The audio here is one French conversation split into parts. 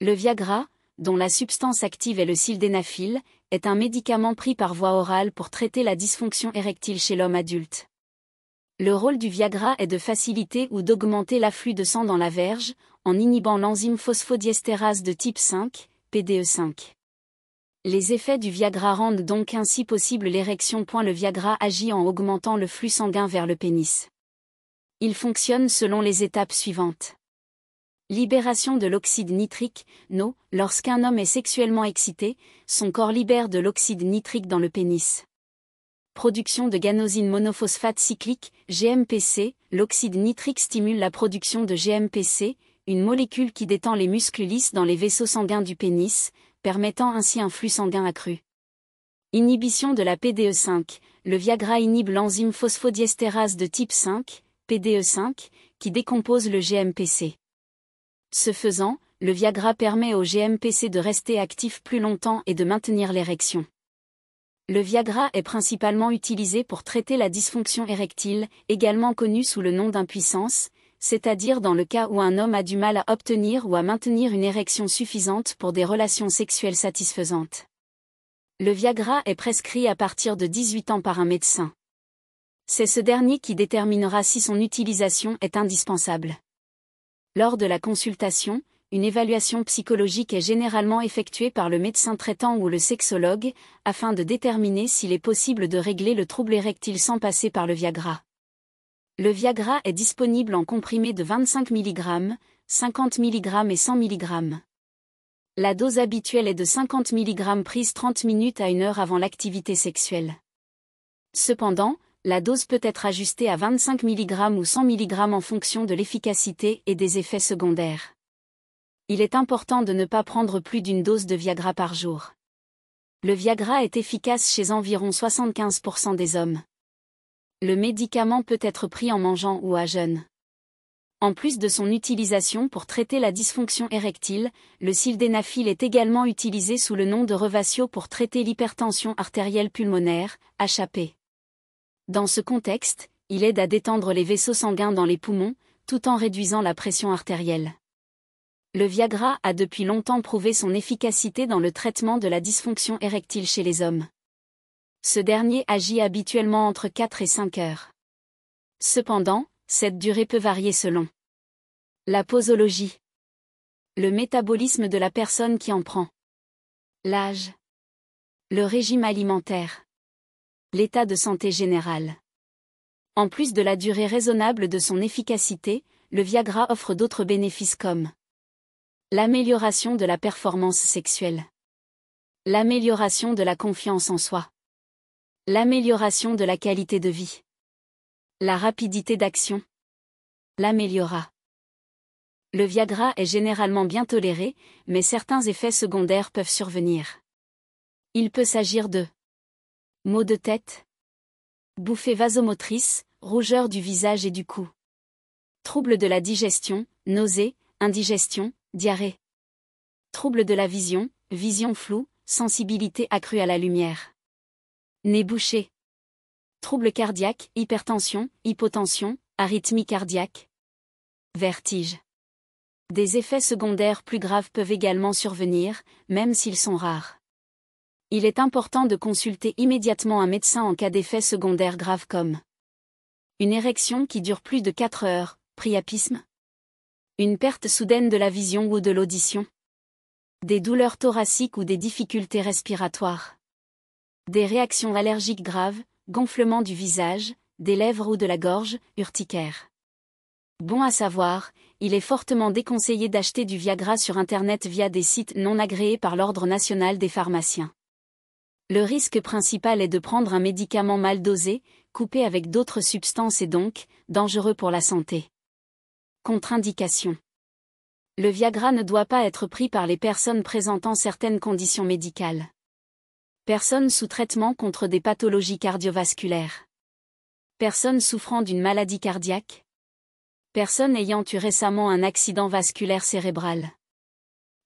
Le Viagra, dont la substance active est le sildenafil, est un médicament pris par voie orale pour traiter la dysfonction érectile chez l'homme adulte. Le rôle du Viagra est de faciliter ou d'augmenter l'afflux de sang dans la verge, en inhibant l'enzyme phosphodiesterase de type 5, PDE5. Les effets du Viagra rendent donc ainsi possible l'érection. Le Viagra agit en augmentant le flux sanguin vers le pénis. Il fonctionne selon les étapes suivantes. Libération de l'oxyde nitrique, NO. Lorsqu'un homme est sexuellement excité, son corps libère de l'oxyde nitrique dans le pénis. Production de guanosine monophosphate cyclique, GMPC. L'oxyde nitrique stimule la production de GMPC, une molécule qui détend les muscles lisses dans les vaisseaux sanguins du pénis, permettant ainsi un flux sanguin accru. Inhibition de la PDE5. Le Viagra inhibe l'enzyme phosphodiesterase de type 5, PDE5, qui décompose le GMPC. Ce faisant, le Viagra permet au GMPC de rester actif plus longtemps et de maintenir l'érection. Le Viagra est principalement utilisé pour traiter la dysfonction érectile, également connue sous le nom d'impuissance, c'est-à-dire dans le cas où un homme a du mal à obtenir ou à maintenir une érection suffisante pour des relations sexuelles satisfaisantes. Le Viagra est prescrit à partir de 18 ans par un médecin. C'est ce dernier qui déterminera si son utilisation est indispensable. Lors de la consultation, une évaluation psychologique est généralement effectuée par le médecin traitant ou le sexologue, afin de déterminer s'il est possible de régler le trouble érectile sans passer par le Viagra. Le Viagra est disponible en comprimés de 25 mg, 50 mg et 100 mg. La dose habituelle est de 50 mg prise 30 minutes à 1 heure avant l'activité sexuelle. Cependant, la dose peut être ajustée à 25 mg ou 100 mg en fonction de l'efficacité et des effets secondaires. Il est important de ne pas prendre plus d'une dose de Viagra par jour. Le Viagra est efficace chez environ 75% des hommes. Le médicament peut être pris en mangeant ou à jeûne. En plus de son utilisation pour traiter la dysfonction érectile, le sildenafil est également utilisé sous le nom de Revasio pour traiter l'hypertension artérielle pulmonaire, HAP. Dans ce contexte, il aide à détendre les vaisseaux sanguins dans les poumons, tout en réduisant la pression artérielle. Le Viagra a depuis longtemps prouvé son efficacité dans le traitement de la dysfonction érectile chez les hommes. Ce dernier agit habituellement entre 4 et 5 heures. Cependant, cette durée peut varier selon la posologie, le métabolisme de la personne qui en prend, l'âge, le régime alimentaire, l'état de santé général. En plus de la durée raisonnable de son efficacité, le Viagra offre d'autres bénéfices comme l'amélioration de la performance sexuelle, l'amélioration de la confiance en soi, l'amélioration de la qualité de vie, la rapidité d'action, l'amélioration. Le Viagra est généralement bien toléré, mais certains effets secondaires peuvent survenir. Il peut s'agir de maux de tête, bouffées vasomotrices, rougeur du visage et du cou, troubles de la digestion, nausées, indigestion, diarrhée, troubles de la vision, vision floue, sensibilité accrue à la lumière, nez bouché, troubles cardiaques, hypertension, hypotension, arythmie cardiaque, vertige. Des effets secondaires plus graves peuvent également survenir, même s'ils sont rares. Il est important de consulter immédiatement un médecin en cas d'effets secondaires graves comme une érection qui dure plus de 4 heures, priapisme, une perte soudaine de la vision ou de l'audition, des douleurs thoraciques ou des difficultés respiratoires, des réactions allergiques graves, gonflement du visage, des lèvres ou de la gorge, urticaire. Bon à savoir, il est fortement déconseillé d'acheter du Viagra sur Internet via des sites non agréés par l'Ordre national des pharmaciens. Le risque principal est de prendre un médicament mal dosé, coupé avec d'autres substances et donc, dangereux pour la santé. Contre-indication. Le Viagra ne doit pas être pris par les personnes présentant certaines conditions médicales. Personnes sous traitement contre des pathologies cardiovasculaires. Personnes souffrant d'une maladie cardiaque. Personnes ayant eu récemment un accident vasculaire cérébral.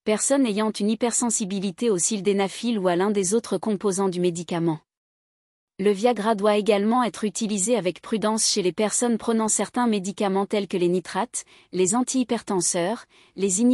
Personnes ayant une hypersensibilité au sildenafil ou à l'un des autres composants du médicament. Le Viagra doit également être utilisé avec prudence chez les personnes prenant certains médicaments tels que les nitrates, les antihypertenseurs, les inhibiteurs